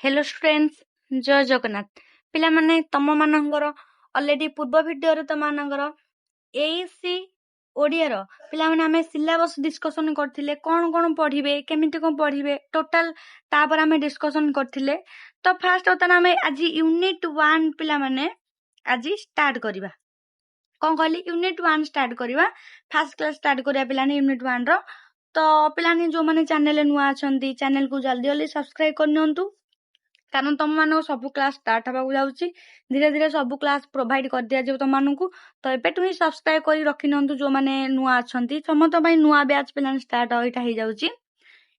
Hello students जय जगन्नाथ पिला माने तम मानकर ऑलरेडी पूर्व वीडियो रे तम मानकर एसी ओडिया रो पिला माने हमें सिलेबस डिस्कशन करथिले कोन पढ़िबे केमिति कोन पढ़िबे टोटल तापर हमें डिस्कशन करथिले। तो फास्ट होता हमें आज यूनिट 1 पिला माने आज स्टार्ट करिबा कोन कहली यूनिट 1 स्टार्ट करिबा फर्स्ट क्लास स्टार्ट करिया पिला ने यूनिट 1 रो। तो पिला ने जो माने चैनल नुआ अछंती चैनल को जल्दी जल्दी सब्सक्राइब करनियंतु कारण तुम मान सब क्लास स्टार्ट हवा जाऊँगी धीरे धीरे सब क्लास प्रोवाइड कर दिया जाए तुम मानू। तो एबेठू ही सब्सक्राइब कर रखि नियंतु जो माने नुआ अछंती समस्त पई नुआ बैच पिलान स्टार्ट होइटा हो जाउची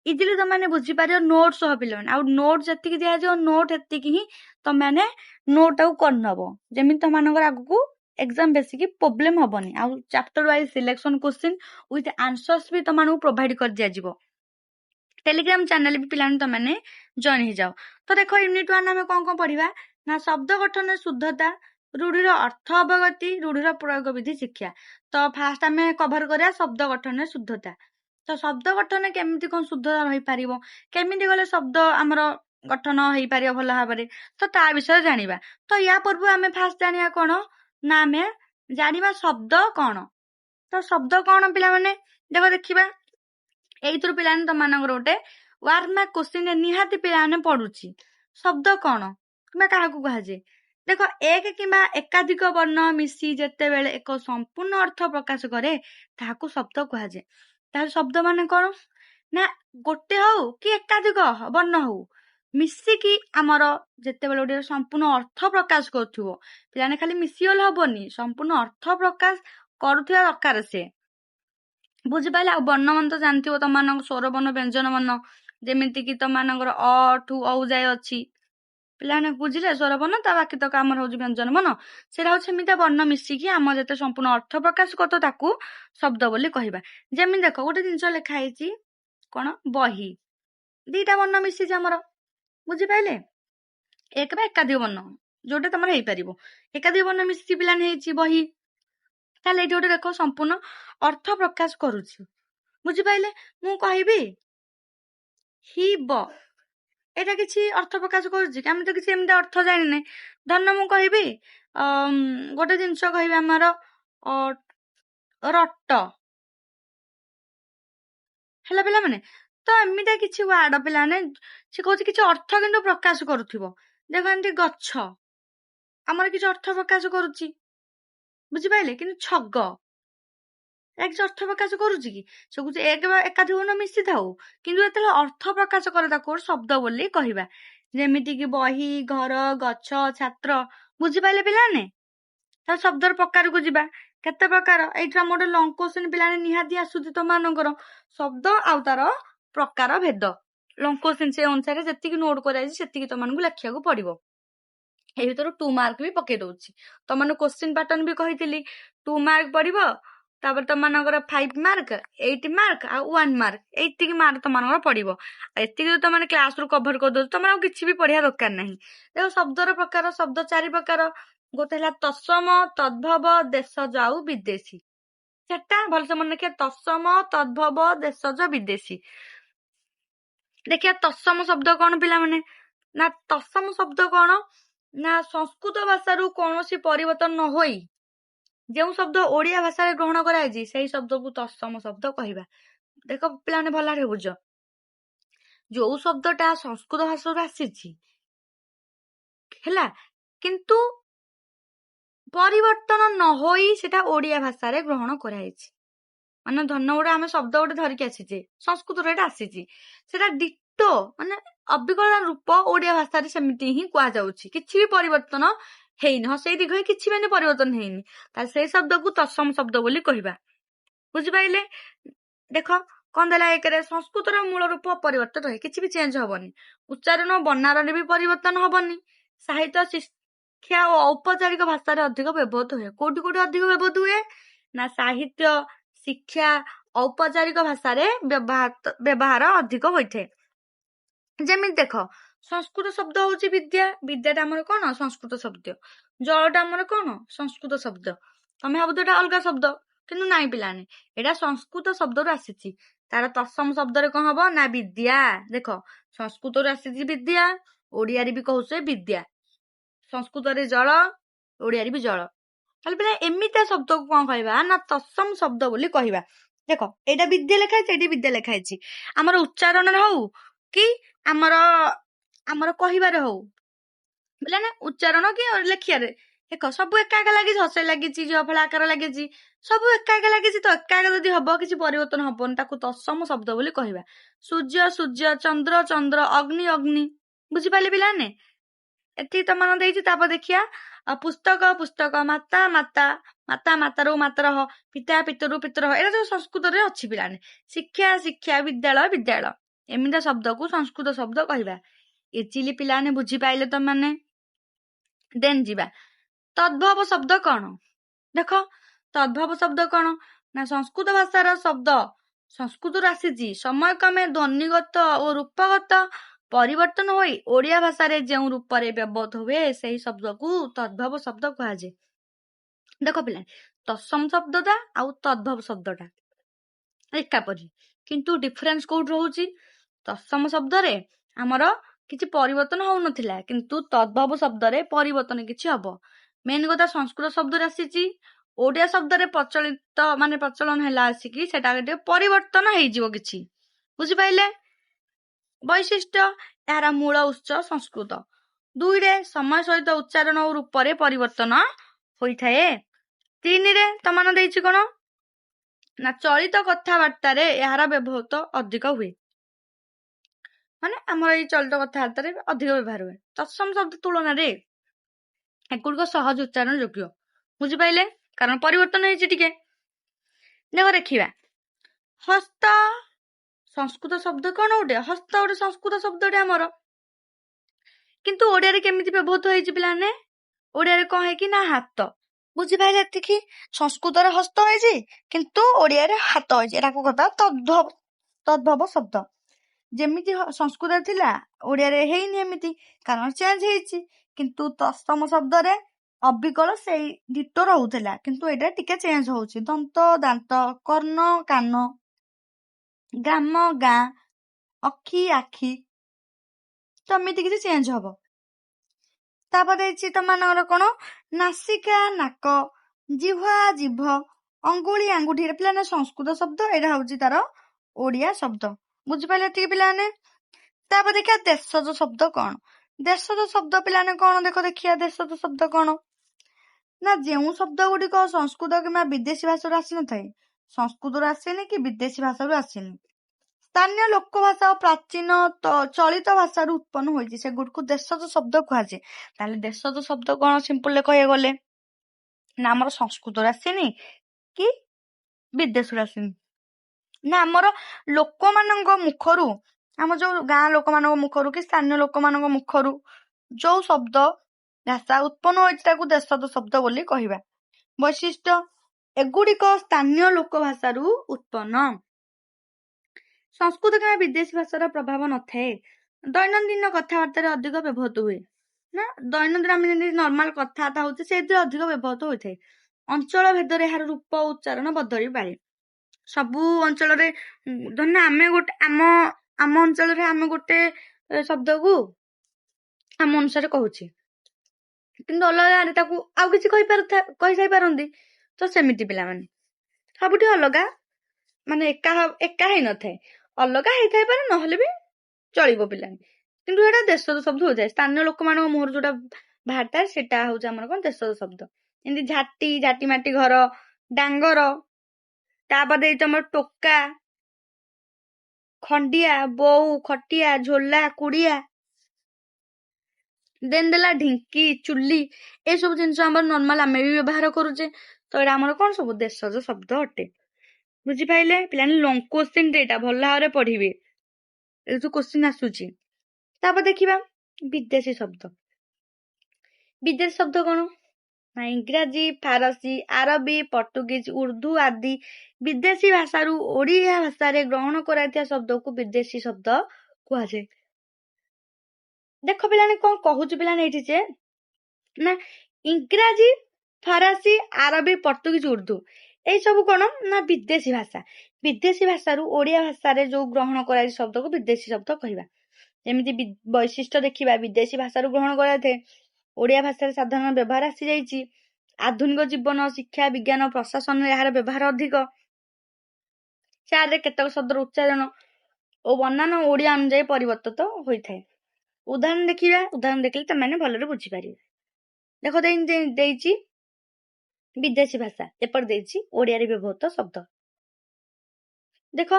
इजिली तुम माने बुझी पारियो नोट्स हो पिलन आ नोट जतिक दिया जो नोट हेतिक ही तुम माने नोट आउ करनबो जेमि तुम मानकर आगु एग्जाम बेसिक प्रॉब्लम हबनी आ chapter wise selection question with answers भी तुम मानू प्रोवाइड कर दिया जिवो। टेलीग्राम चैनल भी पिलान तुम माने जॉइन हो जाओ। तो देखो यूनिट 1 में कौन पढ़िबा ना शब्द गठन शुद्धता रूढ़ीर अर्थ अवगति रूढ़ीर प्रयोग विधि शिक्षा। तो फास्ट आम कभर करिया शब्द गठन शुद्धता। तो शब्द गठन केमिति कोन शुद्धता रही पारिबो केमिति गले शब्द आमर गठन हेई पारियो भल भाबरे तो ता विषय जानिबा। तो या पूर्व आम फास्ट जानिया कोन ना आम जानिबा शब्द कोन। तो शब्द कोन पिला माने देखो देखिबा एइथुर पिला ने तमानकर गोटे वार्ड मार्क क्वेश्चन निहाती पिला ने पढुची शब्द कोन किबा काहाकू कहाजे। देखो एक किबा एकाधिक वर्ण मिसी जेते बेले एक संपूर्ण अर्थ प्रकाश करे ताहाकू शब्द कहाजे। तार शब्द माने कोन ना गोटे हो कि एकाधिक वर्ण हो मिसिकी आमर जेते बेले गोटे संपूर्ण अर्थ प्रकाश करथुवो पिला ने खाली मिसियल हबनी संपूर्ण अर्थ प्रकाश करूथिया दरकार से बुझिपारे। आ वर्ण मन तो जानथिबो तुम मानक स्वर वर्ण व्यंजन वर्ण जेमिति कि तुम मानकर अ ठू औ जाय अछि पिला ने बुझिले स्वर वर्ण ता बाकी तक हमर होउची व्यंजन वर्ण सेरा होछ एमिता वर्ण मिसिकी आम जेते संपूर्ण अर्थ प्रकाश करतो ताकू शब्द बोली कहिबा। जेमि देखो गोटे जिंस लेखा हेची कोन बही दीटा वर्ण मिसिची हमर बुझिपाइले एक बा एकाधिक वर्ण जोटे तमर हेई परिबो एकाधिक वर्ण मिसिची पिला ने हेची बही ताले एठी गोटे देखो संपूर्ण अर्थ प्रकाश करूची बुझिपाइले। मु कहिबी हि ब एटा किछि अर्थ प्रकाश करूची आम तो किछि एमदा अर्थ जानि नै धन्न मु कहिबी गोटे जिंस कहिबी हमर रट हैला पिला माने तो एमिता किछि वर्ड पिला ने से कहूची किछि अर्थ किंतु प्रकाश करूथिबो। देखो एमती गच्छ हमर किछि अर्थ प्रकाश करूची बुझिपाइले किंतु छग एक अर्थ प्रकाश करूची कि से कुछ एक एकाधिक वर्ण मिसी थाउ किंतु एतले अर्थ प्रकाश करे ताको शब्द बोली कहिबा। जेमिति कि बही घर गच्छ छात्र बुझिपाइले पिलाने ता शब्दर प्रकार को जिबा केते प्रकार एइठा मोडे लॉन्ग क्वेश्चन पिलाने निहाती आसुती तो मानकर शब्द आउ तार प्रकार भेद लॉन्ग क्वेश्चन से अनुसार जेतिकी नोट कराई सेतिकी तो मानकु लेखिया को पड़िबो। एइ भीतर 2 मार्क भी पके दउची तो माने क्वेश्चन पैटर्न भी कहितली 2 मार्क पड़िबो तापर तो मानकर 5 मार्क 8 मार्क आ 1 मार्क एतिकी मार्क तो मानकर पड़िबो। एतिकी तो माने क्लास रू कवर कर दउ तो माने किछि भी पढ़िया दरकार नाही। देखो शब्दर प्रकार शब्द 4 प्रकार गोटे हला तत्सम तद्भव देशज आउ विदेशी सेटा भलसे मन रखिया तत्सम तद्भव देशज विदेशी। देखिया तत्सम शब्द कोन पिला माने ना तत्सम शब्द कोन ना संस्कृत भाषा रू कोनोसी परिवर्तन न होई जो शब्द ओडिया भाषा रे ग्रहण कराई से शब्द को तत्सम शब्द कहिबा। देखो पिला ने भलारे बुझ जो शब्दटा संस्कृत भाषा रू आसीची हैला किंतु परिवर्तन न होई सेटा ओडिया भाषा रे ग्रहण कराइछि माने धन्न गोटे आमे शब्द गोटे धरिक आसीचे संस्कृत रे आसीची सेटा डिटो माने अविकल रूप ओडिया भाषा रे सेमिति ही कुआ जाउछि किछि भी परिवर्तन हेइनी हसई दिग किछि भी परिवर्तन हेइनी ता से शब्द को तत्सम शब्द बोली कहिबा बुझिपाइले। देखो कोन देला एकरे संस्कृत रो मूल रूप परिवर्तन रहे किछि भी चेंज होबनी उच्चारण बन्नार रे भी परिवर्तन होबनी साहित्य शिक्षा और औपचारिक भाषा रे अधिक व्यवहार हुए कोठी कोठी अधिक व्यवहार हुए ना साहित्य शिक्षा औपचारिक भाषा रे व्यवहार अधिक होइथे। जेमि देखो संस्कृत शब्द होची विद्या विद्याटा हमर कोन संस्कृत शब्द जलटा हमर कोन संस्कृत शब्द तमे भाबुतटा अलगा शब्द किंतु नाइ पिलाने एटा संस्कृत शब्द रो आसीची तार तत्सम शब्द रे कोन हबो ना विद्या। देखो संस्कृत रो आसीची विद्या ଓଡିଆରେ ବି କହୁଛେ ବିଦ୍ୟା, ସଂସ୍କୃତରେ ଜଳ, ଓଡିଆରେ ବି ଜଳ। ତାହେଲେ ପିଲା ଏମିତିଆ ଶବ୍ଦକୁ କଣ କହିବା ନା ତତ୍ସମ ଶବ୍ଦ ବୋଲି କହିବା। ଦେଖ ଏଇଟା ବିଦ୍ୟା ଲେଖା ହେଇଛି, ଏଇଠି ବିଦ୍ୟା ଲେଖା ହେଇଛି। ଆମର ଉଚ୍ଚାରଣରେ ହଉ କି ଆମର କହିବାରେ ହଉ, ବୁଝିଲା ନା, ଉଚ୍ଚାରଣ କି ଲେଖିବାରେ ଦେଖ ସବୁ ଏକା ଏକା ଲାଗିଛି, ହସେ ଲାଗିଛି, ଝ ଫଳ ଆକାର ଲାଗିଛି, ସବୁ ଏକା ଏକା ଲାଗିଛି। ତ ଏକା ଏକା ଯଦି ହବ କିଛି ପରିବର୍ତ୍ତନ ହବନି, ତାକୁ ତତ୍ସମ ଶବ୍ଦ ବୋଲି କହିବା। ସୂର୍ଯ୍ୟ ସୂର୍ଯ୍ୟ, ଚନ୍ଦ୍ର ଚନ୍ଦ୍ର, ଅଗ୍ନି ଅଗ୍ନି। ବୁଝିପାରିଲେ ପିଲାମାନେ? ଏତିକି ତ ମାନ ଦେଇଛି। ତାପରେ ଦେଖିବା ପୁସ୍ତକ ପୁସ୍ତକ, ମାତା ମାତା, ମାତା ମାତାରୁ ମାତର, ପିତା ପିତରୁ ପିତର, ଏଇଟା ସବୁ ସଂସ୍କୃତରେ ଅଛି ପିଲାମାନେ। ଶିକ୍ଷା ଶିକ୍ଷା, ବିଦ୍ୟାଳୟ ବିଦ୍ୟାଳୟ, ଏମିତିଆ ଶବ୍ଦକୁ ସଂସ୍କୃତ ଶବ୍ଦ କହିବା। ଇଜିଲି ପିଲାମାନେ ବୁଝିପାଇଲେ ତ ମାନେ। ଦେନ୍ ଯିବା ତଦ୍ଭବ ଶବ୍ଦ କଣ। ଦେଖ ତଦ୍ଭବ ଶବ୍ଦ କଣ ନା ସଂସ୍କୃତ ଭାଷାର ଶବ୍ଦ ସଂସ୍କୃତରୁ ଆସିଛି, ସମୟକ୍ରମେ ଧ୍ୱନିଗତ ଓ ରୂପଗତ ପରିବର୍ତ୍ତନ ହୋଇ ଓଡିଆ ଭାଷାରେ ଯେଉଁ ରୂପରେ ବ୍ୟବହୃତ ହୁଏ ସେହି ଶବ୍ଦକୁ ତଦ୍ଭବ ଶବ୍ଦ କୁହାଯାଏ। ଦେଖ ପିଲା ତତ୍ସମ ଶବ୍ଦଟା ଆଉ ତଦ୍ଭବ ଶବ୍ଦଟା ଏକାପରି, କିନ୍ତୁ ଡିଫରେନ୍ସ କୋଉଠି ରହୁଛି? ତତ୍ସମ ଶବ୍ଦରେ ଆମର କିଛି ପରିବର୍ତ୍ତନ ହଉନଥିଲା, କିନ୍ତୁ ତଦ୍ଭବ ଶବ୍ଦରେ ପରିବର୍ତ୍ତନ କିଛି ହବ। ମେନ୍ କଥା ସଂସ୍କୃତ ଶବ୍ଦରେ ଆସିଛି, ଓଡିଆ ଶବ୍ଦରେ ପ୍ରଚଳନ ହେଲା ଆସିକି ସେଟା ଟିକେ ପରିବର୍ତ୍ତନ ହେଇଯିବ କିଛି। ବୁଝିପାରିଲେ? ବୈଶିଷ୍ଟ୍ୟ ଏହାର ମୂଳ ଉତ୍ସ ସଂସ୍କୃତ। 2ରେ ସମୟ ସହିତ ଉଚ୍ଚାରଣ ଓ ରୂପରେ ପରିବର୍ତ୍ତନ ହୋଇଥାଏ। 3ରେ ତମାନ ଦେଇଛି କଣ ନା ଚଳିତ କଥାବାର୍ତ୍ତାରେ ଏହାର ବ୍ୟବହୃତ ଅଧିକ ହୁଏ। ମାନେ ଆମର ଏଇ ଚଳିତ କଥାବାର୍ତ୍ତାରେ ଅଧିକ ବ୍ୟବହାର ହୁଏ ତତ୍ସମ ଶବ୍ଦ ତୁଳନାରେ। ଏଗୁଡିକ ସହଜ ଉଚ୍ଚାରଣ ଯୋଗ୍ୟ। ବୁଝିପାରିଲେ? କାରଣ ପରିବର୍ତ୍ତନ ହେଇଛି ଟିକେ। ଦେଖ ଦେଖିବା ହସ୍ତ, ସଂସ୍କୃତ ଶବ୍ଦ କଣ ଗୋଟେ? ହସ୍ତ ଗୋଟେ ସଂସ୍କୃତ ଶବ୍ଦଟେ ଆମର, କିନ୍ତୁ ଓଡିଆରେ କେମିତି ବ୍ୟବହୃତ ହେଇଛି ପିଲାମାନେ? ଓଡିଆରେ କଣ ହେଇକି ନା ହାତ। ବୁଝିପାରିଲେ? ଏତିକି ସଂସ୍କୃତରେ ହସ୍ତ ହେଇଛି, କିନ୍ତୁ ଓଡିଆରେ ହାତ ହେଇଛି। ଏଟାକୁ କହିବା ତଦ୍ଭବ ଶବ୍ଦ। ଯେମିତି ସଂସ୍କୃତରେ ଥିଲା ଓଡିଆରେ ହେଇନି ଏମିତି, କାରଣ ଚେଞ୍ଜ ହେଇଛି। କିନ୍ତୁ ତତ୍ସମ ଶବ୍ଦରେ ଅବିକଳ ସେଇ ଡିଟୋ ରହୁଥିଲା, କିନ୍ତୁ ଏଇଟା ଟିକେ ଚେଞ୍ଜ ହଉଛି। ଦନ୍ତ ଦାନ୍ତ, କର୍ଣ୍ଣ କାନ, ଗ୍ରାମ ଗାଁ, ଅଖି ଆଖି, ତ ଏମିତି କିଛି ଚେଞ୍ଜ ହବ। ତାପରେ ହେଇଛି ତମାନଙ୍କର କଣ ନାସିକା ନାକ, ଜିହ୍ବା ଜିଭ, ଅଙ୍ଗୁଳି ଆଙ୍ଗୁଠି। ପିଲାମାନେ ସଂସ୍କୃତ ଶବ୍ଦ, ଏଇଟା ହଉଛି ତାର ଓଡିଆ ଶବ୍ଦ। ବୁଝିପାରିଲେ ଏତିକି ପିଲାମାନେ? ତାପରେ ଦେଖିବା ଦେଶଜ ଶବ୍ଦ କଣ। ଦେଶଜ ଶବ୍ଦ ପିଲାମାନେ କଣ? ଦେଖ ଦେଖିବା ଦେଶଜ ଶବ୍ଦ କଣ ନା ଯେଉଁ ଶବ୍ଦ ଗୁଡିକ ସଂସ୍କୃତ କିମ୍ବା ବିଦେଶୀ ଭାଷାରୁ ଆସିନଥାଏ, ସଂସ୍କୃତରୁ ଆସିନି କି ବିଦେଶୀ ଭାଷାରୁ ଆସିନି, ସ୍ଥାନୀୟ ଲୋକ ଭାଷା ଓ ପ୍ରାଚୀନ ଚଳିତ ଭାଷାରୁ ଉତ୍ପନ୍ନ ହୋଇଛି, ସେଗୁଡିକୁ ଦେଶଜ ଶବ୍ଦ କୁହାଯାଏ। ତାହେଲେ ଦେଶଜ ଶବ୍ଦ କଣ? ସିମ୍ପଲରେ କହିବାକୁ ଗଲେ ନା ଆମର ସଂସ୍କୃତରୁ ଆସିନି କି ବିଦେଶରୁ ଆସିନି, ନା ଆମର ଲୋକମାନଙ୍କ ମୁଖରୁ, ଆମ ଯୋଉ ଗାଁ ଲୋକମାନଙ୍କ ମୁଖରୁ କି ସ୍ଥାନୀୟ ଲୋକମାନଙ୍କ ମୁଖରୁ ଯୋଉ ଶବ୍ଦ ଭାଷା ଉତ୍ପନ୍ନ ହୋଇଛି ତାକୁ ଦେଶଜ ଶବ୍ଦ ବୋଲି କହିବା। ବୈଶିଷ୍ଟ୍ୟ ଏଗୁଡିକ ସ୍ଥାନୀୟ ଲୋକ ଭାଷାରୁ ଉତ୍ପନ୍ନ। ସଂସ୍କୃତ କିମ୍ବା ବିଦେଶୀ ଭାଷାର ପ୍ରଭାବ ନଥାଏ, ଦୈନନ୍ଦିନ କଥାବାର୍ତ୍ତାରେ ଅଧିକ ବ୍ୟବହୃତ ହୁଏ। ନା ଦୈନନ୍ଦିନ ଆମେ ଯେମିତି ନର୍ମାଲ କଥାବାର୍ତ୍ତା ହଉଛି ସେଇଥିରେ ଅଧିକ ବ୍ୟବହୃତ ହୋଇଥାଏ। ଅଞ୍ଚଳ ଭେଦରେ ଏହାର ରୂପ ଉଚ୍ଚାରଣ ବଦଳି ପାରେ। ସବୁ ଅଞ୍ଚଳରେ ଧର ଆମେ ଗୋଟେ ଆମ ଅଞ୍ଚଳରେ ଆମେ ଗୋଟେ ଶବ୍ଦକୁ ଆମ ଅନୁସାରେ କହୁଛି, କିନ୍ତୁ ଅଲଗା ଗାଁରେ ତାକୁ ଆଉ କିଛି କହିଥାଇପାରନ୍ତି। ତ ସେମିତି ପିଲାମାନେ ସବୁଠି ଅଲଗା, ମାନେ ଏକା ହେଇନଥାଏ, ଅଲଗା ହେଇଥାଇପାରେ, ନହେଲେ ବି ଚଳିବ ପିଲାମାନେ। କିନ୍ତୁ ଏଇଟା ଦେଶଜ ଶବ୍ଦ ହୋଇଥାଏ, ସ୍ଥାନୀୟ ଲୋକମାନଙ୍କ ମୁହଁରୁ ଯୋଉଟା ବାହାରିଥାଏ ସେଟା ହଉଛି ଆମର କଣ ଦେଶଜ ଶବ୍ଦ। ଯେମିତି ଝାଟି, ଝାଟି ମାଟି ଘର, ଡାଙ୍ଗର, ତାପରେ ଦେଇଛି ଆମର ଟୋକା, ଖଣ୍ଡିଆ, ବୋଉ, ଖଟିଆ, ଝୋଲା, କୁଡିଆ, ଦେନ୍ ଦେଲା ଢିଙ୍କି, ଚୁଲି, ଏସବୁ ଜିନିଷ ଆମର ନର୍ମାଲ ଆମେ ବି ବ୍ୟବହାର କରୁଛେ। ତ ଏଇଟା ଆମର କଣ ସବୁ ଦେଶଜ ଶବ୍ଦ ଅଟେ। ବୁଝିପାରିଲେ ପିଲାମାନେ? ଲଙ୍ଗ କୋଶ୍ଚିନ୍ ଏଇଟା ଭଲ ଭାବରେ ପଢିବେ, ଏ ଯୋଉ କୋଶ୍ଚିନ୍ ଆସୁଛି। ତାପରେ ଦେଖିବା ବିଦେଶୀ ଶବ୍ଦ। ବିଦେଶୀ ଶବ୍ଦ କଣ ନା ଇଂରାଜୀ, ଫରାସୀ, ଆରବୀ, ପର୍ତ୍ତୁଗୀଜ, ଉର୍ଦ୍ଦୁ ଆଦି ବିଦେଶୀ ଭାଷାରୁ ଓଡିଆ ଭାଷାରେ ଗ୍ରହଣ କରାଯାଇଥିବା ଶବ୍ଦକୁ ବିଦେଶୀ ଶବ୍ଦ କୁହାଯାଏ। ଦେଖ ପିଲାମାନେ କଣ କହୁଛୁ ପିଲାମାନେ ଏଇଠି ଯେ ନା ଇଂରାଜୀ, ଫରାସୀ, ଆରବୀ, ପର୍ତ୍ତୁଗୀଜ, ଉର୍ଦ୍ଦୁ ଏଇ ସବୁ କଣ ନା ବିଦେଶୀ ଭାଷା। ବିଦେଶୀ ଭାଷାରୁ ଓଡିଆ ଭାଷାରେ ଯୋଉ ଗ୍ରହଣ କରାଯାଇଛି ଶବ୍ଦକୁ ବିଦେଶୀ ଶବ୍ଦ କହିବା। ଯେମିତି ବୈଶିଷ୍ଟ୍ୟ ଦେଖିବା, ବିଦେଶୀ ଭାଷାରୁ ଗ୍ରହଣ କରାଯାଇଥାଏ, ଓଡ଼ିଆ ଭାଷାରେ ସାଧାରଣ ବ୍ୟବହାର ଆସିଯାଇଛି, ଆଧୁନିକ ଜୀବନ, ଶିକ୍ଷା, ବିଜ୍ଞାନ, ପ୍ରଶାସନରେ ଏହାର ବ୍ୟବହାର ଅଧିକ। 4ରେ କେତେକ ଶବ୍ଦର ଉଚ୍ଚାରଣ ଓ ବନାନ ଓଡ଼ିଆ ଅନୁଯାୟୀ ପରିବର୍ତ୍ତିତ ହୋଇଥାଏ। ଉଦାହରଣ ଦେଖିବା, ଉଦାହରଣ ଦେଖିଲେ ତମାନେ ଭଲରେ ବୁଝିପାରିବେ। ଦେଖ ଦେଇଛି ବିଦେଶୀ ଭାଷା, ଏପଟେ ଦେଇଛି ଓଡ଼ିଆରେ ବ୍ୟବହୃତ ଶବ୍ଦ। ଦେଖ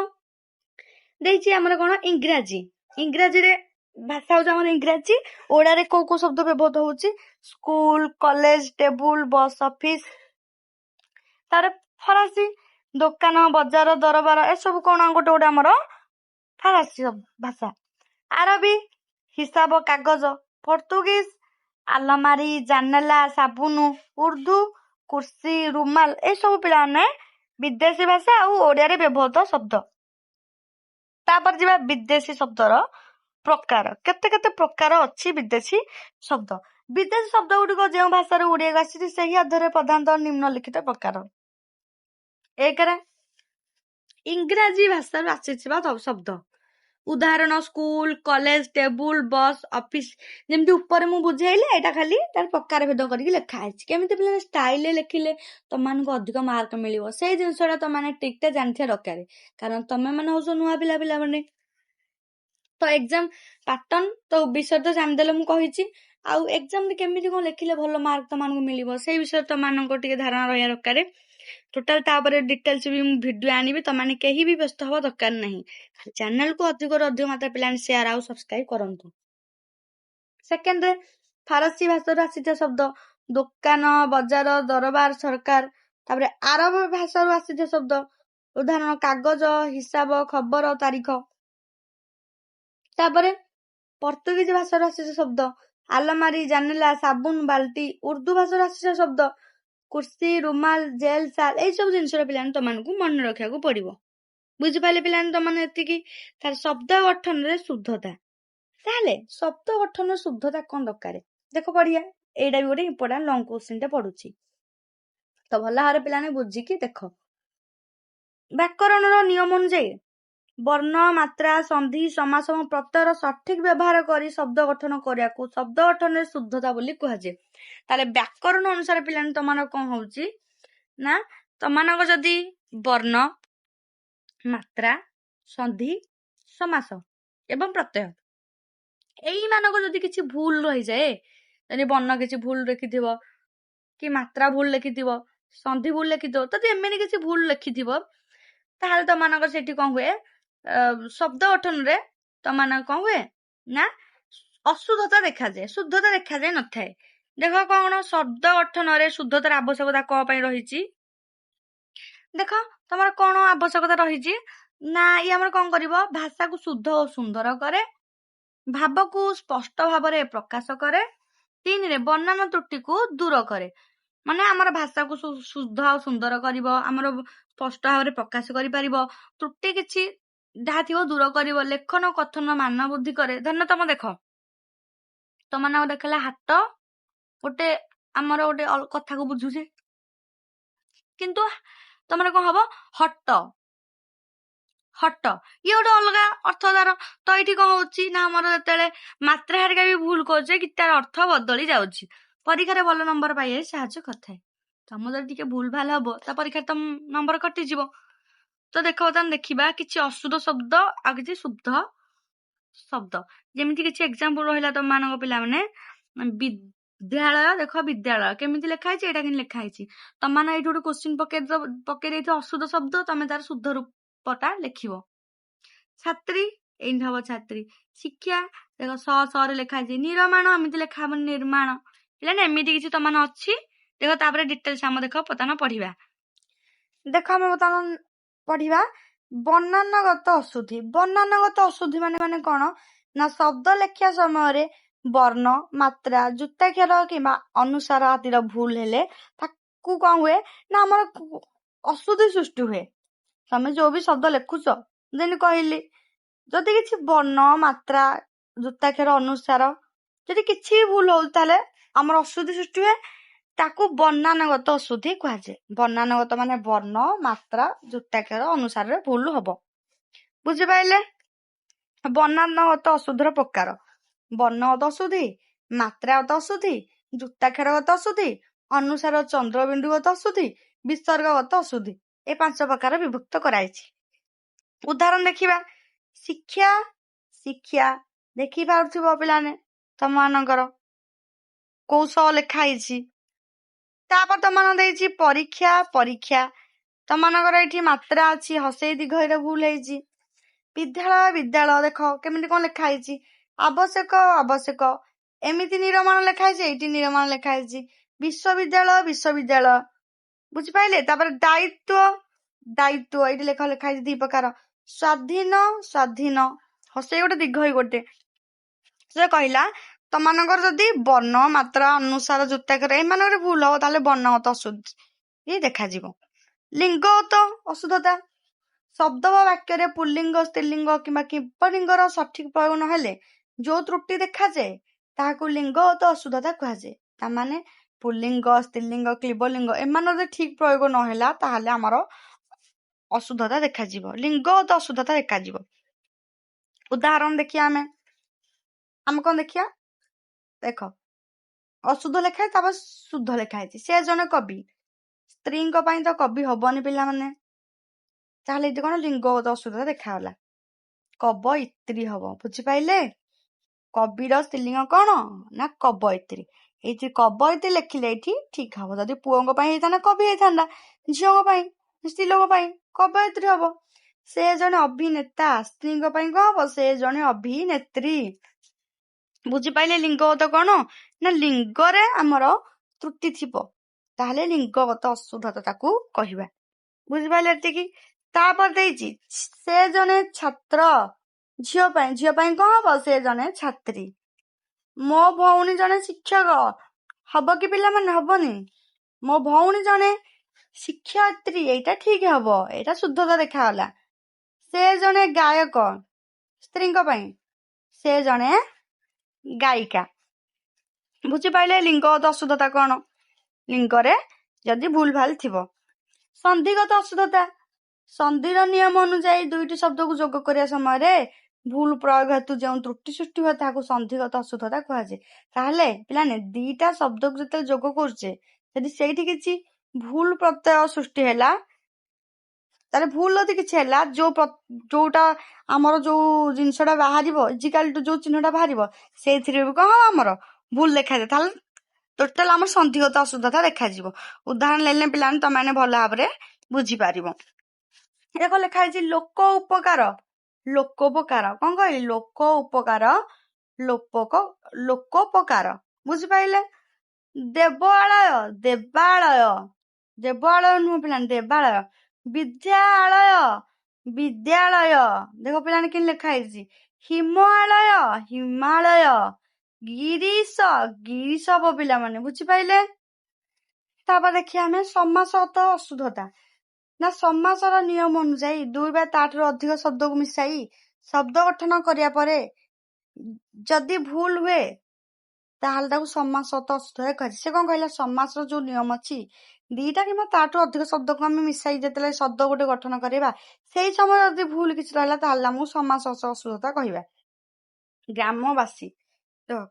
ଦେଇଛି ଆମର କଣ ଇଂରାଜୀ, ଇଂରାଜୀରେ ଭାଷା ହଉଛି ଆମର ଇଂରାଜୀ, ଓଡ଼ିଆରେ କୋଉ କୋଉ ଶବ୍ଦ ବ୍ୟବହୃତ ହଉଛି, school, college, table, bus, office. ତାର ଫରାସୀ, ଦୋକାନ, ବଜାର, ଦରବାର, ଏସବୁ କଣ ଗୋଟେ ଗୋଟେ ଆମର ଫରାସୀ ଭାଷା। ଆରବୀ, ହିସାବ, କାଗଜ। ପର୍ତ୍ତୁଗୀଜ, ଆଲମାରି, ଜାନେଲା, ସାବୁନ। ଉର୍ଦ୍ଦୁ, କୁର୍ସି, ରୁମାଲ। ଏସବୁ ପିଲାମାନେ ବିଦେଶୀ ଭାଷା ଆଉ ଓଡ଼ିଆରେ ବ୍ୟବହୃତ ଶବ୍ଦ। ତାପରେ ଯିବା ବିଦେଶୀ ଶବ୍ଦର ପ୍ରକାର। କେତେ କେତେ ପ୍ରକାର ଅଛି ବିଦେଶୀ ଶବ୍ଦ। ବିଦେଶୀ ଶବ୍ଦ ଗୁଡିକ ଯେଉଁ ଭାଷାରୁ ଓଡ଼ିଆକୁ ଆସିଛି ସେହି ଆଧାରରେ ପ୍ରଧାନତଃ ନିମ୍ନଲିଖିତ ପ୍ରକାର। 1ରେ ଇଂରାଜୀ ଭାଷାରୁ ଆସିଥିବା ଶବ୍ଦ। ଉଦାହରଣ school, college, table, bus, office. ଯେମିତି ଉପରେ ମୁଁ ବୁଝେଇଲି, ଏଇଟା ଖାଲି ତାର ପ୍ରକାର ଭେଦ କରିକି ଲେଖା ହେଇଛି। କେମିତି ପିଲା ଷ୍ଟାଇଲରେ ଲେଖିଲେ ତମମାନଙ୍କୁ ଅଧିକ ମାର୍କ ମିଳିବ, ସେଇ ଜିନିଷଟା ତମମାନେ ଠିକଟା ଜାଣିଥିବା ଦରକାର। କାରଣ ତମେ ମାନେ ହଉଛ ନୂଆ ପିଲାମାନେ, ତ ଏକ୍ସାମ ପାଟର୍ନ ତ ବିଷୟ ତ ଜାଣିଦେଲେ ମୁଁ କହିଛି, ଆଉ ଏକ୍ସାମରେ କେମିତି କଣ ଲେଖିଲେ ଭଲ ମାର୍କ ତମମାନଙ୍କୁ ମିଳିବ ସେଇ ବିଷୟରେ ତମମାନଙ୍କ ଟିକେ ଧାରଣା ରହିବା ଦରକାର। ଟୋଟାଲ ତାପରେ ଡିଟେଲ୍ସ ବି ମୁଁ ଭିଡିଓ ଆଣିବି, ତମାନେ କେହି ବି ବ୍ୟସ୍ତ ହବା ଦରକାର ନାହିଁ। ଚ୍ୟାନେଲକୁ ଅଧିକରୁ ଅଧିକ ମାତ୍ରା ପିଲାମାନେ ସେୟାର ଆଉ ସବସ୍କ୍ରାଇବ କରନ୍ତୁ। 2ରେ ଫରାସୀ ଭାଷାରୁ ଆସିଥିବା ଶବ୍ଦ, ଦୋକାନ, ବଜାର, ଦରବାର, ସରକାର। ତାପରେ ଆରବ ଭାଷାରୁ ଆସିଥିବା ଶବ୍ଦ, ଉଦାହରଣ କାଗଜ, ହିସାବ, ଖବର, ତାରିଖ। ତାପରେ ପର୍ତ୍ତୁଗୀଜ ଭାଷାରୁ ଆସିଥିବା ଶବ୍ଦ, ଆଲମାରି, ଜାନେଲା, ସାବୁନ, ବାଲ୍ଟି। ଉର୍ଦ୍ଦୁ ଭାଷାରୁ ଆସିଥିବା ଶବ୍ଦ, କୁର୍ସି, ରୁମାଲ, ଜେଲ, ଶାଲ। ଏଇସବୁ ଜିନିଷର ପିଲାମାନେ ତମମାନଙ୍କୁ ମନେ ରଖିବାକୁ ପଡିବ। ବୁଝିପାରିଲେ ପିଲାମାନେ ତମାନେ ଏତିକି। ତାର ଶବ୍ଦ ଗଠନରେ ଶୁଦ୍ଧତା। ତାହେଲେ ଶବ୍ଦ ଗଠନର ଶୁଦ୍ଧତା କଣ ଦରକାର, ଦେଖ ପଢିଆ। ଏଇଟା ବି ଗୋଟେ ଇମ୍ପୋର୍ଟାଣ୍ଟ ଲଙ୍ଗ କ୍ୱେଶ୍ଚିନଟେ ପଡୁଛି, ତ ଭଲ ଭାବରେ ପିଲାମାନେ ବୁଝିକି ଦେଖ। ବ୍ୟାକରଣର ନିୟମ ଅନୁଯାୟୀ ବର୍ଣ୍ଣ, ମାତ୍ରା, ସନ୍ଧି, ସମାସ ଏବଂ ପ୍ରତ୍ୟୟର ସଠିକ ବ୍ୟବହାର କରି ଶବ୍ଦ ଗଠନ କରିବାକୁ ଶବ୍ଦ ଗଠନରେ ଶୁଦ୍ଧତା ବୋଲି କୁହାଯାଏ। ତାହେଲେ ବ୍ୟାକରଣ ଅନୁସାରେ ପିଲାମାନେ ତମର କଣ ହଉଛି ନା, ତମାନଙ୍କ ଯଦି ବର୍ଣ୍ଣ, ମାତ୍ରା, ସନ୍ଧି, ସମାସ ଏବଂ ପ୍ରତ୍ୟୟ ଏଇମାନଙ୍କ ଯଦି କିଛି ଭୁଲ ରହିଯାଏ, ଯଦି ବର୍ଣ୍ଣ କିଛି ଭୁଲ ଲେଖିଥିବ, କି ମାତ୍ରା ଭୁଲ ଲେଖିଥିବ, ସନ୍ଧି ଭୁଲ ଲେଖିଥିବ, ଯଦି ଏମିତି କିଛି ଭୁଲ ଲେଖିଥିବ, ତାହେଲେ ତମାନଙ୍କର ସେଠି କଣ ହୁଏ, ଶବ୍ଦ ଗଠନରେ ତମାନଙ୍କ କଣ ହୁଏ ନା ଅଶୁଦ୍ଧତା ଦେଖାଯାଏ, ଶୁଦ୍ଧତା ଦେଖାଯାଇ ନଥାଏ। ଦେଖ କଣ ଶବ୍ଦ ଗଠନରେ ଶୁଦ୍ଧତାର ଆବଶ୍ୟକତା କଣ ପାଇଁ ରହିଛି, ଦେଖ ତମର କଣ ଆବଶ୍ୟକତା ରହିଛି ନା, ଇଏ ଆମର କଣ କରିବ, ଭାଷାକୁ ଶୁଦ୍ଧ ଓ ସୁନ୍ଦର କରେ, ଭାବକୁ ସ୍ପଷ୍ଟ ଭାବରେ ପ୍ରକାଶ କରେ। 3ରେ ବର୍ଣ୍ଣନା ତ୍ରୁଟିକୁ ଦୂର କରେ, ମାନେ ଆମର ଭାଷାକୁ ଶୁଦ୍ଧ ଆଉ ସୁନ୍ଦର କରିବ, ଆମର ସ୍ପଷ୍ଟ ଭାବରେ ପ୍ରକାଶ କରିପାରିବ, ତ୍ରୁଟି କିଛି ଯାହା ଥିବ ଦୂର କରିବ, ଲେଖନ କଥନ ମାନ ବୃଦ୍ଧି କରେ। ଧନ୍ୟ ତମ ଦେଖ, ତମମାନଙ୍କ ଦେଖିଲା ହାଟ ଗୋଟେ ଆମର ଗୋଟେ କଥାକୁ ବୁଝୁଛେ, କିନ୍ତୁ ତମର କଣ ହବ, ହଟ, ହଟ, ଇଏ ଗୋଟେ ଅଲଗା ଅର୍ଥ ତାର। ତ ଏଇଠି କଣ ହଉଛି ନା, ଆମର ଯେତେବେଳେ ମାତ୍ରା ହାରିକା ବି ଭୁଲ କରୁଛେ କି ତାର ଅର୍ଥ ବଦଳି ଯାଉଛି, ପରୀକ୍ଷାରେ ଭଲ ନମ୍ବର ପାଇବାରେ ସାହାଯ୍ୟ କରିଥାଏ। ତମ ଯଦି ଟିକେ ଭୁଲ ଭାଲ ହବ, ତା ପରୀକ୍ଷାରେ ତମ ନମ୍ବର କଟିଯିବ। ତ ଦେଖ ବର୍ତ୍ତମାନ ଦେଖିବା କିଛି ଅଶୁଦ୍ଧ ଶବ୍ଦ ଆଉ କିଛି ଶୁଦ୍ଧ ଶବ୍ଦ। ଯେମିତି କିଛି ଏକ୍ସାମ୍ପଲ ରହିଲା ତମମାନଙ୍କ ପିଲାମାନେ, ବିଦ୍ୟାଳୟ, ଦେଖ ବିଦ୍ୟାଳୟ କେମିତି ଲେଖା ହେଇଛି, ଏଇଟା କେମିତି ଲେଖା ହେଇଛି। ତମମାନେ ଏଇଠି ଗୋଟେ କ୍ୱେଶ୍ଚିନ୍ ପକେଇ ଦେଇଥିବ ଅଶୁଦ୍ଧ ଶବ୍ଦ, ତମେ ତାର ଶୁଦ୍ଧ ରୂପଟା ଲେଖିବ। ଛାତ୍ରୀ, ଏଇଠି ହବ ଛାତ୍ରୀ। ଶିକ୍ଷା, ଦେଖ ରେ ଲେଖା ହେଇଛି। ନିର୍ମାଣ, ଏମିତି ଲେଖା ହବ ନିର୍ମାଣ। ପିଲାମାନେ ଏମିତି କିଛି ତମମାନେ ଅଛି, ଦେଖ ତାପରେ ଡିଟେଲ୍ସ ଆମ ଦେଖ ବର୍ତ୍ତମାନ ପଢିବା। ଦେଖ ଆମେ ବର୍ତ୍ତମାନ ପଢିବା ବର୍ଣ୍ଣନାଗତ ଅଶୁଦ୍ଧି। ବର୍ଣ୍ଣନାଗତ ଅଶୁଦ୍ଧି ମାନେ କଣ ନା, ଶବ୍ଦ ଲେଖିବା ସମୟରେ ବର୍ଣ୍ଣ, ମାତ୍ରା, ଯୁକ୍ତାକ୍ଷର କିମ୍ବା ଅନୁସାର ଆଦିର ଭୁଲ ହେଲେ ତାକୁ କଣ ହୁଏ ନା, ଆମର ଅଶୁଦ୍ଧି ସୃଷ୍ଟି ହୁଏ। ତମେ ଯୋଉ ବି ଶବ୍ଦ ଲେଖୁଛ, ଯେମିତି କହିଲି, ଯଦି କିଛି ବର୍ଣ୍ଣ, ମାତ୍ରା, ଯୁକ୍ତାକ୍ଷର, ଅନୁସାର ଯଦି କିଛି ଭୁଲ ହଉଛି, ତାହେଲେ ଆମର ଅଶୁଦ୍ଧି ସୃଷ୍ଟି ହୁଏ, ତାକୁ ବର୍ଣ୍ଣାନଗତ ଅଶୁଦ୍ଧି କୁହାଯାଏ। ବର୍ଣ୍ଣାନଗତ ମାନେ ବର୍ଣ୍ଣ, ମାତ୍ରା, ଯୁକ୍ତାକ୍ଷର, ଅନୁସାରରେ ଭୁଲ ହବ। ବୁଝିପାରିଲେ? ବର୍ଣ୍ଣାନୁଗତ ଅଶୁଦ୍ଧିର ପ୍ରକାର। ବର୍ଣ୍ଣଗତ ଅଶୁଦ୍ଧି, ମାତ୍ରାଗତ ଅଶୁଦ୍ଧି, ଯୁକ୍ତାକ୍ଷରଗତ ଅଶୁଦ୍ଧି, ଅନୁସାର ଚନ୍ଦ୍ରବିନ୍ଦୁଗତ ଅଶୁଦ୍ଧି, ବିସର୍ଗଗତ ଅଶୁଦ୍ଧି, ଏ 5 ପ୍ରକାର ବିଭକ୍ତ କରାଯାଇଛି। ଉଦାହରଣ ଦେଖିବା। ଶିକ୍ଷା, ଶିକ୍ଷା ଦେଖିପାରୁଥିବ ପିଲାମାନେ ତମମାନଙ୍କର କୋଉ ସ ଲେଖା ହେଇଛି। ତାପରେ ତମମାନଙ୍କ ଦେଇଛି ପରୀକ୍ଷା, ପରୀକ୍ଷା ତମମାନଙ୍କର ଏଇଠି ମାତ୍ରା ଅଛି, ହସେଇ ଦୀର୍ଘଇରେ ଭୁଲ ହେଇଛି। ବିଦ୍ୟାଳୟ, ବିଦ୍ୟାଳୟ ଦେଖ କେମିତି କଣ ଲେଖା ହେଇଛି। ଆବଶ୍ୟକ, ଆବଶ୍ୟକ ଏମିତି ନିରମାନ ଲେଖା ହେଇଛି, ଏଇଠି ନିରମାନ ଲେଖା ହେଇଛି। ବିଶ୍ୱବିଦ୍ୟାଳୟ, ବିଶ୍ୱବିଦ୍ୟାଳୟ ବୁଝିପାଇଲେ। ତାପରେ ଦାୟିତ୍ୱ, ଦାୟିତ୍ୱ ଏଇଠି ଲେଖା ହେଇଛି 2 ପ୍ରକାର। ସ୍ୱାଧୀନ, ସ୍ୱାଧୀନ ହସେଇ ଗୋଟେ ଦୀର୍ଘଇ ଗୋଟେ। ସେ କହିଲା ତମମାନଙ୍କର ଯଦି ବର୍ଣ୍ଣ, ମାତ୍ରା, ଅନୁସାର, ଯୁକ୍ତାକ୍ଷର ଏମାନଙ୍କର ଭୁଲ ହବ ତାହେଲେ ବର୍ଣ୍ଣଗତ ଅଶୁଦ୍ଧି ଦେଖାଯିବ। ଲିଙ୍ଗଗତ ଅଶୁଦ୍ଧତା, ଶବ୍ଦ ବା ବାକ୍ୟରେ ପୁଲ୍ଲିଙ୍ଗ, ସ୍ତ୍ରୀଲିଙ୍ଗ କିମ୍ବା କିମ୍ପଲିଙ୍ଗର ସଠିକ ପ୍ରୟୋଗ ନହେଲେ ଯୋଉ ତ୍ରୁଟି ଦେଖାଯାଏ ତାହାକୁ ଲିଙ୍ଗଗତ ଅଶୁଦ୍ଧତା କୁହାଯାଏ। ତାମାନେ ପୁଲ୍ଲିଙ୍ଗ, ସ୍ତ୍ରୀଲିଙ୍ଗ, କ୍ଲିବଲିଙ୍ଗ ଏମାନଙ୍କର ଯଦି ଠିକ ପ୍ରୟୋଗ ନହେଲା ତାହେଲେ ଆମର ଅଶୁଦ୍ଧତା ଦେଖାଯିବ, ଲିଙ୍ଗଗତ ଅଶୁଦ୍ଧତା ଦେଖାଯିବ। ଉଦାହରଣ ଦେଖିବା ଆମେ କଣ ଦେଖିବା। ଦେଖ ଅଶୁଦ୍ଧ ଲେଖା ହେଇଛି, ତାପରେ ଶୁଦ୍ଧ ଲେଖା ହେଇଛି। ସେ ଜଣେ କବି, ସ୍ତ୍ରୀଙ୍କ ପାଇଁ ତ କବି ହବନି ପିଲାମାନେ, ତାହେଲେ ଏଠି କଣ ଲିଙ୍ଗଗତ ଅଶୁଦ୍ଧତା ଦେଖାଗଲା। କବୟିତ୍ରୀ ହବ, ବୁଝିପାଇଲେ। କବିର ସ୍ତ୍ରୀଲିଙ୍ଗ କଣ ନା କବୟିତ୍ରୀ। ଏଇଠି କବୟିତ୍ରୀ ଲେଖିଲେ ଏଇଠି ଠିକ ହବ। ଯଦି ପୁଅଙ୍କ ପାଇଁ ହେଇଥାନ୍ତା କବି ହେଇଥାନ୍ତା, ଝିଅଙ୍କ ପାଇଁ ସ୍ତ୍ରୀଲୋକ ପାଇଁ କବୟିତ୍ରୀ ହବ। ସେ ଜଣେ ଅଭିନେତା, ସ୍ତ୍ରୀଙ୍କ ପାଇଁ କଣ ହବ, ସେ ଜଣେ ଅଭିନେତ୍ରୀ। ବୁଝିପାଇଲେ ଲିଙ୍ଗଗତ କଣ ନା ଲିଙ୍ଗରେ ଆମର ତ୍ରୁଟି ଥିବ ତାହେଲେ ଲିଙ୍ଗଗତ ଅଶୁଦ୍ଧତା ତାକୁ କହିବା। ବୁଝିପାଇଲେ ଏତିକି। ତାପରେ ଦେଇଛି ସେ ଜଣେ ଛାତ୍ର, ଝିଅ ପାଇଁ କଣ ହବ, ସେ ଜଣେ ଛାତ୍ରୀ। ମୋ ଭଉଣୀ ଜଣେ ଶିକ୍ଷକ ହବ କି ପିଲାମାନେ, ହବନି। ମୋ ଭଉଣୀ ଜଣେ ଶିକ୍ଷୟିତ୍ରୀ, ଏଇଟା ଠିକ ହବ, ଏଇଟା ଶୁଦ୍ଧତା ଦେଖାଗଲା। ସେ ଜଣେ ଗାୟକ, ସ୍ତ୍ରୀଙ୍କ ପାଇଁ ସେ ଜଣେ ଗାୟିକା। ବୁଝିପାଇଲେ ଲିଙ୍ଗଗତ ଅଶୁଦ୍ଧତା କଣ, ଲିଙ୍ଗରେ ଯଦି ଭୁଲ ଭାଲ ଥିବ। ସନ୍ଧିଗତ ଅଶୁଦ୍ଧତା, ସନ୍ଧିର ନିୟମ ଅନୁଯାୟୀ 2ଟି ଶବ୍ଦକୁ ଯୋଗ କରିବା ସମୟରେ ଭୁଲ ପ୍ରୟୋଗ ହେତୁ ଯେଉଁ ତ୍ରୁଟି ସୃଷ୍ଟି ହୁଏ ତାହାକୁ ସନ୍ଧିଗତ ଅଶୁଦ୍ଧତା କୁହାଯାଏ। ତାହେଲେ ପିଲାମାନେ 2ଟା ଶବ୍ଦକୁ ଯେତେବେଳେ ଯୋଗ କରୁଛେ ଯଦି ସେଇଠି କିଛି ଭୁଲ ପ୍ରତ୍ୟୟ ସୃଷ୍ଟି ହେଲା ତାହେଲେ ଭୁଲ ଯଦି କିଛି ହେଲା, ଯୋଉଟା ଆମର ଯୋଉ ଜିନିଷଟା ବାହାରିବ, ଇଜିକାଲିଠୁ ଯୋଉ ଚିହ୍ନଟା ବାହାରିବ ସେଇଥିରେ ବି କଣ ହବ ଆମର ଭୁଲ ଦେଖାଯାଏ, ତାହେଲେ ଟୋଟାଲ ଆମର ସନ୍ଧିଗତ ଅଶୁଦ୍ଧତା ଦେଖାଯିବ। ଉଦାହରଣ ନେଲେ ପିଲାମାନେ ତମେ ଭଲ ଭାବରେ ବୁଝିପାରିବ। ଦେଖ ଲେଖା ହେଇଛି ଲୋକ ଉପକାର, ଲୋକୋପକାର। କଣ କହିଲି, ଲୋକ ଉପକାର, ଲୋକୋପକାର। ବୁଝିପାଇଲେ। ଦେବାଳୟ, ଦେବାଳୟ, ଦେବାଳୟ ନୁହଁ ପିଲାମାନେ, ଦେବାଳୟ। ବିଦ୍ୟାଳୟ, ବିଦ୍ୟାଳୟ। ଦେଖ ପିଲାମାନେ କେମିତି ଲେଖା ହେଇଛି। ହିମାଳୟ, ହିମାଳୟ। ଗିରିଶ, ଗିରିଶ ହବ ପିଲାମାନେ, ବୁଝିପାଇଲେ। ତାପରେ ଦେଖିବା ଆମେ ସମାସଗତ ଅଶୁଦ୍ଧତା। ନା ସମାସର ନିୟମ ଅନୁଯାୟୀ 2 ବା ତାଠାରୁ ଅଧିକ ଶବ୍ଦକୁ ମିଶାଇ ଶବ୍ଦ ଗଠନ କରିବା ପରେ ଯଦି ଭୁଲ ହୁଏ ତାହେଲେ ତାକୁ ସମାସଗତ ଅଶୁଦ୍ଧତା କୁହାଯାଏ। ସେ କଣ କହିଲା, ସମାସର ଯୋଉ ନିୟମ ଅଛି 2ଟା କିମ୍ବା ତାଠୁ ଅଧିକ ଶବ୍ଦକୁ ଆମେ ମିଶାଇ ଯେତେବେଳେ ଶବ୍ଦ ଗୋଟେ ଗଠନ କରିବା ସେଇ ସମୟରେ ଯଦି ଭୁଲ କିଛି ରହିଲା ତାହେଲେ ଆମକୁ ସମାସଗତ ଅଶୁଦ୍ଧତା କହିବା। ଗ୍ରାମବାସୀ,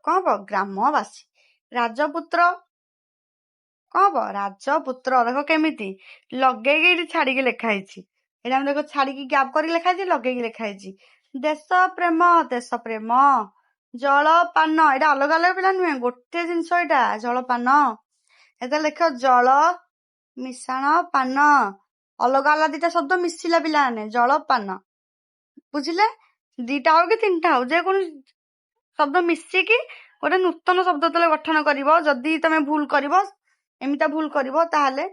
କଣ ହବ, ଗ୍ରାମବାସୀ। ରାଜପୁତ୍ର କଣ ହବ, ରାଜପୁତ୍ର। ଦେଖ କେମିତି ଲଗେଇକି ଏଠି ଛାଡିକି ଲେଖା ହେଇଛି, ଏଇଟା ଆମେ ଦେଖ ଛାଡିକି ଗ୍ୟାପ କରିକି ଲେଖା ହେଇଛି, ଲଗେଇକି ଲେଖା ହେଇଛି। ଦେଶ ପ୍ରେମ, ଦେଶ ପ୍ରେମ। ଜଳପାନ, ଏଇଟା ଅଲଗା ଅଲଗା ପିଲା ନୁହେଁ, ଗୋଟେ ଜିନିଷ ଏଇଟା ଜଳପାନ। ଏଟା ଲେଖ ଜଳ ମିଶାଣ ପାନ, ଅଲଗା ଅଲଗା 2ଟା ଶବ୍ଦ ମିଶିଲା ପିଲାମାନେ, ଜଳପାନ। ବୁଝିଲେ। 2ଟା ହଉ କି 3ଟା ହଉ, ଯେକୌଣସି ଶବ୍ଦ ମିଶିକି ଗୋଟେ ନୂତନ ଶବ୍ଦ ଯେତେବେଳେ ଗଠନ କରିବ, ଯଦି ତମେ ଭୁଲ କରିବ, ଏମିତିଆ ଭୁଲ କରିବ ତାହେଲେ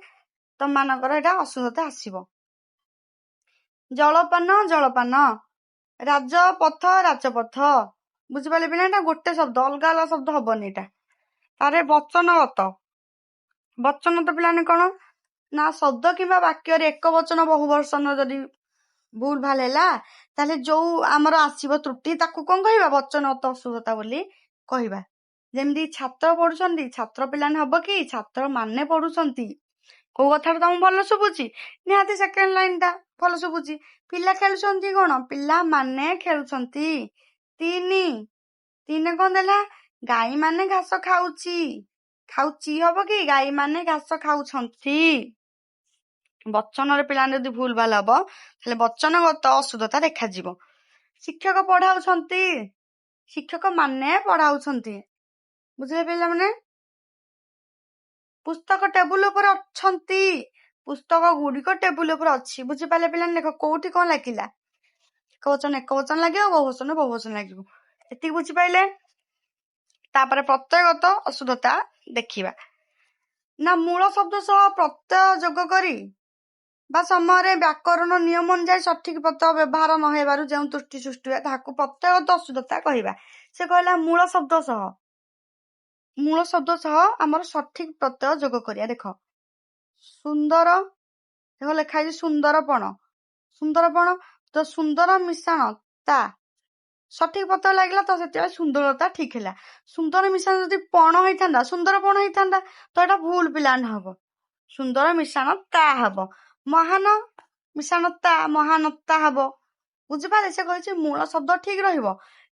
ତମମାନଙ୍କର ଏଇଟା ଅଶୁଦ୍ଧତା ଆସିବ। ଜଳପାନ, ଜଳପାନ। ରାଜପଥ, ରାଜପଥ। ବୁଝିପାରିଲେ ପିଲା, ଏଟା ଗୋଟେ ଶବ୍ଦ, ଅଲଗା ଅଲଗା ଶବ୍ଦ ହବନି ଏଇଟା। ତାପରେ ବଚନଗତ, ବଚନଗତ ପିଲାମାନେ କଣ ନା ଶବ୍ଦ କିମ୍ବା ବାକ୍ୟରେ ଏକ ବଚନ ବହୁ ବଚନ ଯଦି ଭୁଲ ଭାଲ ହେଲା ତାହେଲେ ଯୋଉ ଆମର ଆସିବ ତ୍ରୁଟି ତାକୁ କଣ କହିବା, ବଚନଗତ ଅଶୁଦ୍ଧତା ବୋଲି କହିବା। ଯେମିତି ଛାତ୍ର ପଢୁଛନ୍ତି, ଛାତ୍ର ପିଲାମାନେ ହବ କି ଛାତ୍ର ମାନେ ପଢୁଛନ୍ତି, କୋଉ କଥାଟା ତମକୁ ଭଲ ଶୁଭୁଛି? ନିହାତି ସେକେଣ୍ଡ ଲାଇନ ଟା ଭଲ ଶୁଭୁଛି। ପିଲା ଖେଳୁଛନ୍ତି କଣ? ପିଲାମାନେ ଖେଳୁଛନ୍ତି। ତିନି କଣ ଦେଲା? ଗାଈ ମାନେ ଘାସ ଖାଉଚି ହବ କି? ଗାଈ ମାନେ ଘାସ ଖାଉଛନ୍ତି। ବଚନରେ ପିଲାମାନେ ଯଦି ଭୁଲ ଭାଲ ହବ ତାହେଲେ ବଚନଗତ ଅଶୁଦ୍ଧତା ଦେଖାଯିବ। ଶିକ୍ଷକ ପଢାଉଛନ୍ତି। ଶିକ୍ଷକ ମାନେ ପଢାଉଛନ୍ତି। ବୁଝିଲେ ପିଲାମାନେ? ପୁସ୍ତକ ଟେବୁଲ ଉପରେ ଅଛନ୍ତି। ପୁସ୍ତକ ଗୁଡିକ ଟେବୁଲ ଉପରେ ଅଛି। ବୁଝିପାରିଲେ ପିଲାମାନେ? ଦେଖ କୋଉଠି କଣ ଲାଗିଲା? ଏକବଚନ ଲାଗିବ, ବହୁବଚନ ବହୁବଚନ ଲାଗିବ। ଏତିକି ବୁଝିପାରିଲେ? ତାପରେ ପ୍ରତ୍ୟୟଗତ ଅଶୁଦ୍ଧତା ଦେଖିବା। ନା ମୂଳ ଶବ୍ଦ ସହ ପ୍ରତ୍ୟୟ ଯୋଗ କରି ବା ସମୟରେ ବ୍ୟାକରଣ ନିୟମ ଅନୁଯାୟୀ ସଠିକ ପ୍ରତ୍ୟୟ ବ୍ୟବହାର ନ ହେବାରୁ ଯେଉଁ ତ୍ରୁଟି ସୃଷ୍ଟି ହୁଏ ତାହାକୁ ପ୍ରତ୍ୟୟଗତ ଅଶୁଦ୍ଧତା କହିବା। ସେ କହିଲା ମୂଳ ଶବ୍ଦ ସହ ଆମର ସଠିକ ପ୍ରତ୍ୟୟ ଯୋଗ କରିବା। ଦେଖ ସୁନ୍ଦର, ଦେଖ ଲେଖା ହେଇଛି ସୁନ୍ଦରପଣ ତ ସୁନ୍ଦର ମିଶାଣ ତା ସଠିକ ପ୍ରତ୍ୟୟ ଲାଗିଲା ତ ସେଥିପାଇଁ ସୁନ୍ଦରତା ଠିକ ହେଲା। ସୁନ୍ଦର ମିଶାଣ ଯଦି ପଣ ହେଇଥାନ୍ତା, ସୁନ୍ଦରପଣ ହେଇଥାନ୍ତା ତ ଏଟା ଭୁଲ ପିଲାମାନେ ହବ। ସୁନ୍ଦର ମିଶାଣ ତା ହବ। ମହାନ ମିଶାଣ ତା ମହାନତା ହବ। ବୁଝିପାରିଲେ? ସେ କହିଛି ମୂଳ ଶବ୍ଦ ଠିକ ରହିବ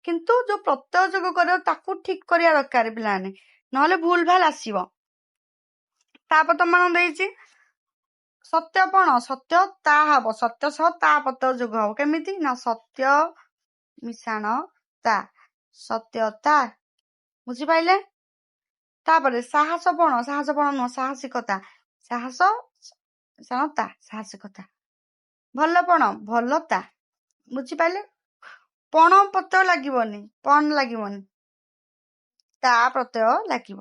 କିନ୍ତୁ ଯୋଉ ପ୍ରତ୍ୟୟ ଯୋଗ କରିବ ତାକୁ ଠିକ କରିବା ଦରକାର ପିଲାମାନେ, ନହେଲେ ଭୁଲ ଭାଲ ଆସିବ। ତାପରେ ତମ ଦେଇଛି ସତ୍ୟପଣ, ସତ୍ୟ ତା ହବ। ସତ୍ୟ ସହ ତା ପ୍ରତ୍ୟୟ ଯୋଗ ହବ। କେମିତି? ନା ସତ୍ୟ ମିଶାଣ ତା, ସତ୍ୟତା। ବୁଝିପାରିଲେ? ତାପରେ ସାହସପଣ ନୁହଁ, ସାହସିକତା। ସାହସ ମିଶାଣ ତା, ସାହସିକତା। ଭଲପଣ, ଭଲତା। ବୁଝିପାରିଲେ? ପଣ ପ୍ରତ୍ୟୟ ଲାଗିବନି, ପଣ ଲାଗିବନି, ତା ପ୍ରତ୍ୟୟ ଲାଗିବ।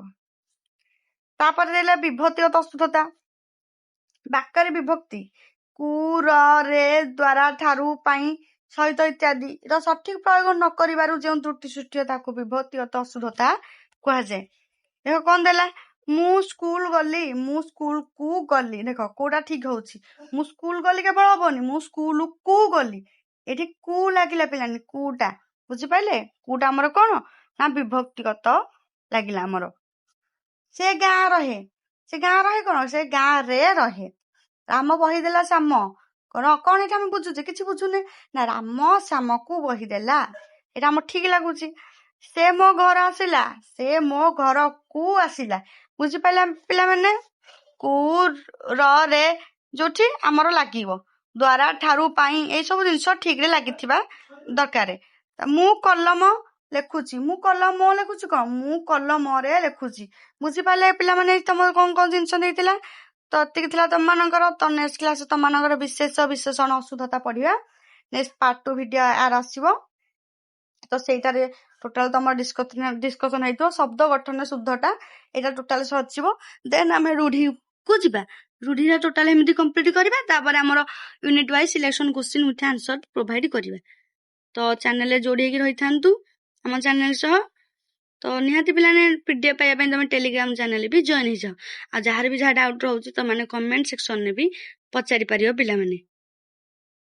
ତାପରେ ଦେଲା ବିଭକ୍ତିଗତ ଅଶୁଦ୍ଧତା। ବାକ୍ୟରେ ବିଭକ୍ତି କୁ, ର, ରେ, ଦ୍ୱାରା, ଠାରୁ, ପାଇଁ, ସହିତ ଇତ୍ୟାଦି ର ସଠିକ ପ୍ରୟୋଗ ନ କରିବାରୁ ଯେଉଁ ତ୍ରୁଟି ସୃଷ୍ଟି ହୁଏ ତାକୁ ବିଭକ୍ତିଗତ ଅଶୁଦ୍ଧତା କୁହାଯାଏ। ଦେଖ କଣ ଦେଲା? ମୁଁ ସ୍କୁଲ ଗଲି, ମୁଁ ସ୍କୁଲ କୁ ଗଲି। ଦେଖ କୋଉଟା ଠିକ ହଉଛି? ମୁଁ ସ୍କୁଲ ଗଲି କେବଳ ହବନି, ମୁଁ ସ୍କୁଲ କୁ ଗଲି। ଏଠି କୁ ଲାଗିଲା ପିଲାନି, କୁଟା। ବୁଝିପାରିଲେ? କୁଟା ଆମର କଣ? ନା ବିଭକ୍ତିଗତ ଲାଗିଲା ଆମର। ସେ ଗାଁ ରହେ କଣ? ସେ ଗାଁ ରେ ରହେ। ରାମ ବହି ଦେଲା ଶ୍ୟାମ, କଣ ଏଠି ଆମେ ବୁଝୁଛେ? କିଛି ବୁଝୁନେ ନା। ରାମ ଶ୍ୟାମକୁ ବହି ଦେଲା, ଏଇଟା ଆମର ଠିକ ଲାଗୁଛି। ସେ ମୋ ଘର ଆସିଲା, ସେ ମୋ ଘରକୁ ଆସିଲା। ବୁଝିପାରିଲା ପିଲାମାନେ? କୁ, ର, ରେ ଯୋଉଠି ଆମର ଲାଗିବ, ଦ୍ୱାରା, ଠାରୁ, ପାଇଁ, ଏଇ ସବୁ ଜିନିଷ ଠିକ ରେ ଲାଗିଥିବା ଦରକାର। ମୁଁ କଲମ ଲେଖୁଛି, ମୁଁ କଲମ ଲେଖୁଛି କଣ? ମୁଁ କଲମରେ ଲେଖୁଛି। ବୁଝିପାରିଲେ ପିଲାମାନେ? ତମର କଣ କଣ ଜିନିଷ ଦେଇଥିଲା? ତ ଏତିକି ଥିଲା ତମମାନଙ୍କର। ତ ନେକ୍ସଟ କ୍ଲାସ ତମମାନଙ୍କର ବିଶେଷ ବିଶେଷଣ ଅଶୁଦ୍ଧତା ପଢିବା। ନେକ୍ସଟ ପାର୍ଟ 2 ଭିଡିଓ ଆର ଆସିବ। ତ ସେଇଟାରେ ଟୋଟାଲ ତମର ଡିସ୍କସନ ହେଇଥିବ ଶବ୍ଦ ଗଠନ ଶୁଦ୍ଧଟା, ଏଇଟା ଟୋଟାଲ ସରିଯିବ। ଦେନ୍ ଆମେ ରୁଢିକୁ ଯିବା। ରୁଢିଟା ଟୋଟାଲ ଏମିତି କମ୍ପ୍ଲିଟ କରିବା। ତାପରେ ଆମର unit wise selection question with answer provide କରିବା। ତ ଚ୍ୟାନେଲରେ ଯୋଡି ହେଇକି ରହିଥାନ୍ତୁ ଆମ ଚ୍ୟାନେଲ ସହ। ତ ନିହାତି ପିଲାମାନେ ପିଡିଏଫ୍ ପାଇବା ପାଇଁ ତମେ ଟେଲିଗ୍ରାମ ଚ୍ୟାନେଲ ବି ଜଏନ୍ ହେଇଯାଅ। ଆଉ ଯାହାର ବି ଯାହା ଡାଉଟ୍ ରହୁଛି ତମେ କମେଣ୍ଟ ସେକ୍ସନରେ ବି ପଚାରି ପାରିବ ପିଲାମାନେ।